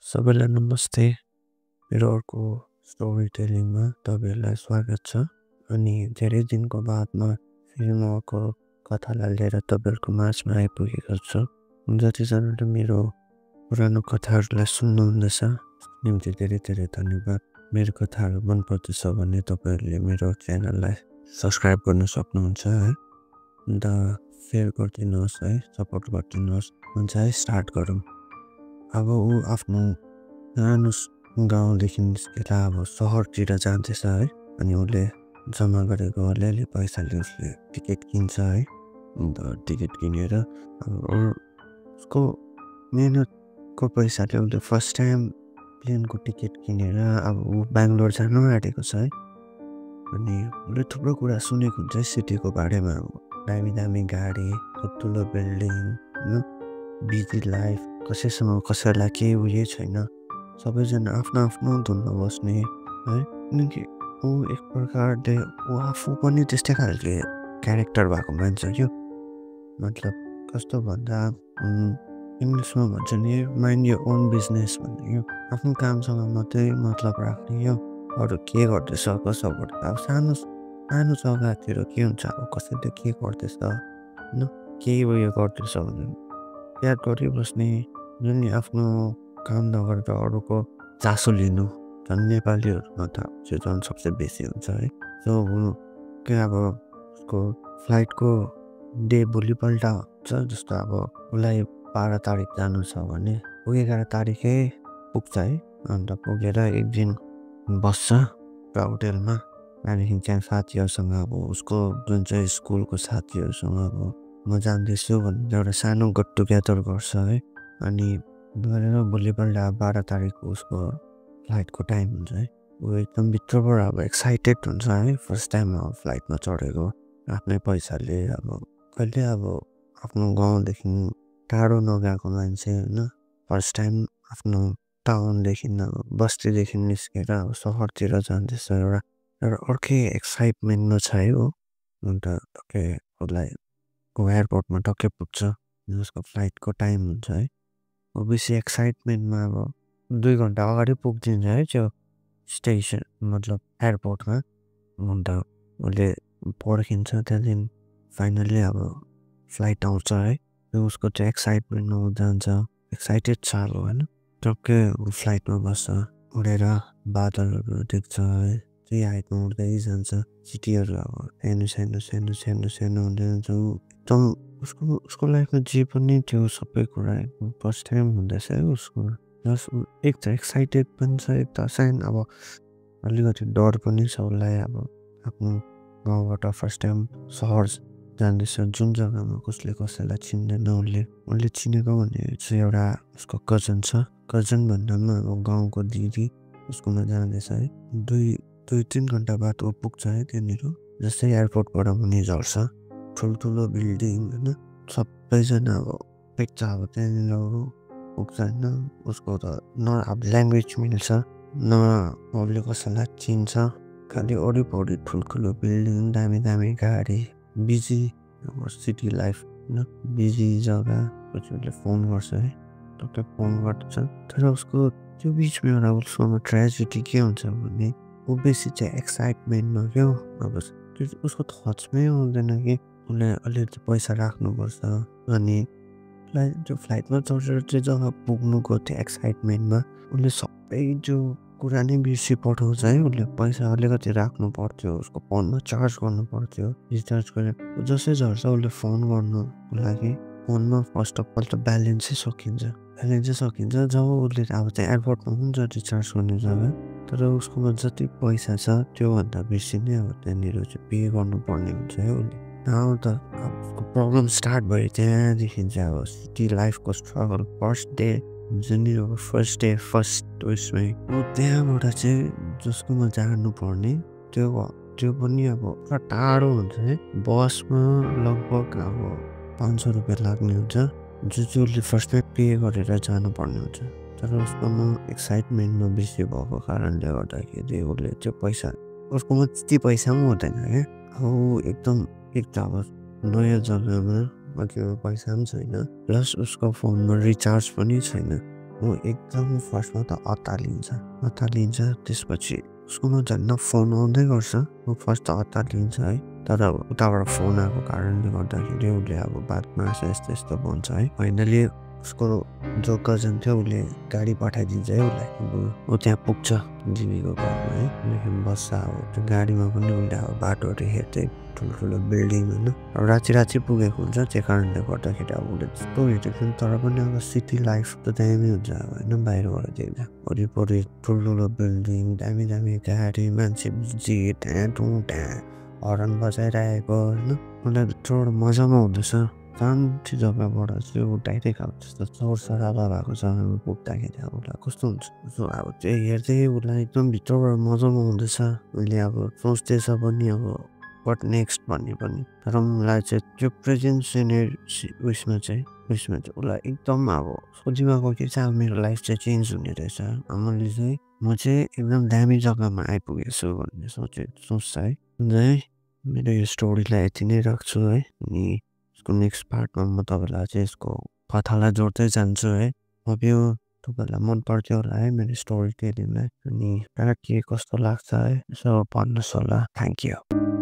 सबैलाई नमस्ते। मेरो अर्को स्टोरी टेलिङमा तपाईँहरूलाई स्वागत छ। अनि धेरै दिनको बादमा फेरि म अर्को कथालाई लिएर तपाईँहरूको माझमा आइपुगेको छु। जतिजनाले मेरो पुरानो कथाहरूलाई सुन्नुहुँदैछ निम्ति धेरै धेरै धन्यवाद। मेरो कथाहरू मन पर्दछ भने तपाईँहरूले मेरो च्यानललाई सब्सक्राइब गर्न सक्नुहुन्छ है। अन्त सेयर गरिदिनुहोस् है, सपोर्ट गरिदिनुहोस्। हुन्छ है, स्टार्ट गरौँ। अब ऊ आफ्नो सानो गाउँदेखि निस्केर अब सहरतिर जाँदैछ है। अनि उसले जम्मा गरेको अलिअलि पैसाले उसले टिकट किन्छ है। अन्त टिकट किनेर अब उसको मेहनतको पैसाले उसले फर्स्ट टाइम प्लेनको टिकट किनेर अब ऊ बेङ्गलोर जानु आँटेको छ है। अनि उसले थुप्रो कुरा सुनेको हुन्छ है सिटीको बारेमा। दामी दामी गाडी, ठुल्ठुलो बिल्डिङ, होइन, बिजी लाइफ, कसैसँग कसैलाई केही उयो छैन, सबैजना आफ्नो आफ्नो धुनमा बस्ने है। किनकि ऊ एक प्रकारले ऊ आफू पनि त्यस्तै खालके क्यारेक्टर भएको मान्छे क्या। मतलब कस्तो भन्दा इङ्ग्लिसमा भन्छ नि माइन्ड योर ओन बिजनेस भन्ने क्या। आफ्नो कामसँग मात्रै मतलब राख्ने क्या। अरू के गर्दैछ कसो गर्दैछ अब सानो सानो जग्गातिर के हुन्छ, अब कसैले के गर्दैछ होइन, केही उयो गर्दैछ भने याद गरिबस्ने, जुन आफ्नो काम नगरेर अरूको चासो लिनु झन् नेपालीहरूमा त झन् सबसे बेसी हुन्छ है। सो के अब उसको फ्लाइटको डे भोलिपल्ट हुन्छ। जस्तो अब उसलाई 12 तारिक जानु छ भने ऊ 11 तारिकै पुग्छ है। अन्त पुगेर एक दिन बस्छ एउटा होटेलमा। त्यहाँदेखि त्यहाँ साथीहरूसँग अब उसको जुन चाहिँ स्कुलको साथीहरूसँग अब म जाँदैछु भनेर एउटा सानो गेट टुगेदर गर्छ है। अनि गरेर भोलिपल्ट 12 तारिकको उसको फ्लाइटको टाइम हुन्छ है। ऊ एकदम भित्रबाट अब एक्साइटेड हुन्छ है। फर्स्ट टाइम अब फ्लाइटमा चढेको आफ्नै पैसाले। अब कहिले अब आफ्नो गाउँदेखि टाढो नगएको मान्छे होइन, फर्स्ट टाइम आफ्नो टाउनदेखि अब बस्तीदेखि निस्केर अब सहरतिर जाँदैछ। एउटा अर्कै एक्साइटमेन्टमा छ है ऊ। अन्त टक्कै उसलाई एयरपोर्टमा टक्कै पुग्छ, उसको फ्लाइटको टाइम हुन्छ है। अब बेसी एक्साइटमेन्टमा अब 2 घन्टा अगाडि पुगिदिन्छ है त्यो स्टेसन, मतलब एयरपोर्टमा। अन्त उसले पर्खिन्छ, त्यहाँदेखि फाइनल्ली अब फ्लाइट आउँछ है। उसको त्यो एक्साइटमेन्टमा ऊ जान्छ, एक्साइटेड छ अब होइन। टक्कै ऊ फ्लाइटमा बस्छ, उडेर बादलहरू देख्छ है। त्यही हाइटमा उड्दै जान्छ, सिटीहरू अब सानो सानो सानो सानो सानो हुँदै जान्छ। एकदम उसको लाइफमा जे पनि त्यो सबै कुरा एकदम फर्स्ट टाइम हुँदैछ है उसको। प्लस एक त एक्साइटेड पनि छ, एक त सानो अब अलिकति डर पनि छ उसलाई। अब आफ्नो गाउँबाट फर्स्ट टाइम सहर जाँदैछ जुन जग्गामा कसले कसैलाई चिन्दैन। उसले चिनेको भने चाहिँ एउटा उसको कजन छ। कजन भन्दा पनि अब गाउँको दिदी उसकोमा जाँदैछ है। 2-3 घन्टा बाद ऊ पुग्छ है त्यहाँनिर। जस्तै एयरपोर्टबाट पनि झर्छ, ठुल्ठुलो बिल्डिङ होइन, सबैजना अब देख्छ। अब त्यहाँनिर पुग्छ होइन। उसको त न अब ल्याङ्ग्वेज मिल्छ न उसले कसैलाई चिन्छ। खालि वरिपरि ठुल्ठुलो बिल्डिङ, दामी दामी गाडी, बिजी अब सिटी लाइफ होइन, बिजी जग्गा। पछि उसले फोन गर्छ है, टक्कै फोन गर्छ। तर उसको त्यो बिचमा एउटा उसकोमा ट्रेजेडी के हुन्छ भने ऊ बेसी चाहिँ एक्साइटमेन्टमा क्या। अब उसको थट्समै आउँदैन कि उसले अलिकति पैसा राख्नुपर्छ। अनि त्यो फ्लाइटमा चढेर त्यो जग्गा पुग्नुको त्यो एक्साइटमेन्टमा उसले सबै त्यो कुरा नै बिर्सी पठाउँछ है। उसले पैसा अलिकति राख्नु पर्थ्यो, उसको फोनमा चार्ज गर्नु पर्थ्यो। रिचार्ज गरेर जसै झर्छ उसले फोन गर्नुको लागि फोनमा फर्स्ट अफ अल त ब्यालेन्सै सकिन्छ। जब उसले अब चाहिँ एयरपोर्टमा हुन्छ रिचार्ज गर्ने जग्गा, तर उसकोमा जति पैसा छ त्योभन्दा बेसी नै अब त्यहाँनिर चाहिँ पे गर्नुपर्ने हुन्छ है उसले। त अब उसको प्रब्लम स्टार्ट भयो त्यहाँदेखि चाहिँ। अब सिटी लाइफको स्ट्रगल फर्स्ट डे हुन्छ नि, अब फर्स्ट डे फर्स्ट उयसमै ऊ त्यहाँबाट चाहिँ जसकोमा जानुपर्ने त्यो पनि अब पुरा टाढो हुन्छ है। बसमा लगभग अब 500 रुपियाँ लाग्ने हुन्छ, जो चाहिँ उसले फर्स्टमै पे गरेर जानुपर्ने हुन्छ। तर उसकोमा एक्साइटमेन्टमा बेसी भएको कारणले गर्दाखेरि उसले त्यो पैसा, उसकोमा त्यति पैसा पनि हुँदैन क्या। अब एकदम एक त अब नयाँ जग्गामा त्यो पैसा पनि छैन, प्लस उसको फोनमा रिचार्ज पनि छैन। ऊ एकदम फर्स्टमा त अत्तालिन्छ त्यसपछि उसकोमा झन् फोन आउँदै गर्छ ऊ फर्स्ट त अत्तालिन्छ है तर उताबाट फोन आएको कारणले गर्दाखेरि उसले अब बादमा यस्तो यस्तो भन्छ है फाइनली उसको जो कजन थियो उसले गाडी पठाइदिन्छ है उसलाई ऊ त्यहाँ पुग्छ जिमीको घरमा है त्यहाँदेखि बस्छ अब त्यो गाडीमा पनि उसले अब बाटोहरू हेर्दै ठुल्ठुलो बिल्डिङ होइन अब राति पुगेको हुन्छ त्यो कारणले गर्दाखेरि अब उसले त्यस्तो हेरेको तर पनि अब सिटी लाइफ त दामी हुन्छ अब होइन बाहिरबाट देख्दा वरिपरि ठुल्ठुलो बिल्डिङ दामी दामी गाडी मान्छे त्यहाँ हर्न बजाइरहेको होइन उसलाई थोरै मजामा हुँदैछ शान्ति जग्गाबाट चाहिँ ऊ डाइरेक्ट अब त्यस्तो चौर सराबा भएको जग्गामा पुग्दाखेरि अब उसलाई कस्तो हुन्छ सो अब त्यो हेर्दै उसलाई एकदम भित्रबाट मजामा हुँदैछ उसले अब सोच्दैछ पनि अब वाट नेक्स्ट भन्ने पनि तर मलाई चाहिँ त्यो प्रेजेन्ट उयसमा चाहिँ उसलाई एकदम अब सोचिरहेको कि चाहिँ अब मेरो लाइफ चाहिँ चेन्ज हुने रहेछ मैले चाहिँ म चाहिँ एकदम दामी जग्गामा आइपुगेछु भन्ने सोच्छ है मेरो यो स्टोरीलाई यति नै राख्छु है अनि यसको नेक्स्ट पार्टमा म तपाईँलाई चाहिँ यसको कथालाई जोड्दै जान्छु है अब यो तपाईँहरूलाई मन पर्थ्यो होला है मेरो स्टोरी टेलिङलाई अनि कहाँ के कस्तो लाग्छ है यसो भन्नुहोस् होला थ्याङ्क यू